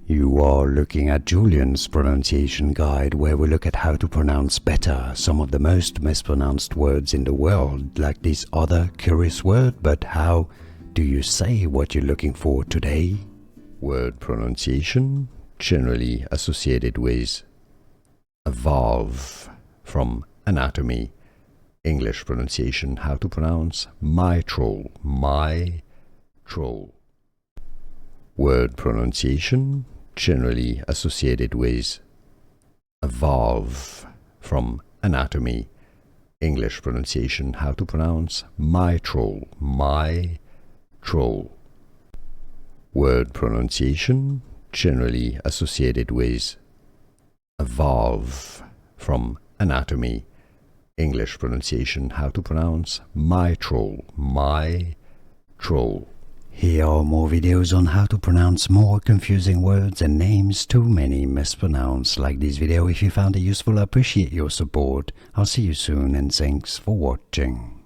You are looking at Julian's pronunciation guide, where we look at how to pronounce better some of the most mispronounced words in the world, like this other curious word. But how do you say what you're looking for today? Word pronunciation, generally associated with a valve from anatomy. English pronunciation, how to pronounce mitral, mitral. Word pronunciation, generally associated with a valve from anatomy. English pronunciation, how to pronounce mitral, mitral. Word pronunciation, generally associated with a valve from anatomy. English pronunciation, how to pronounce mitral, mitral. Here are more videos on how to pronounce more confusing words and names too many mispronounced. Like this video if you found it useful. I appreciate your support. I'll see you soon and thanks for watching.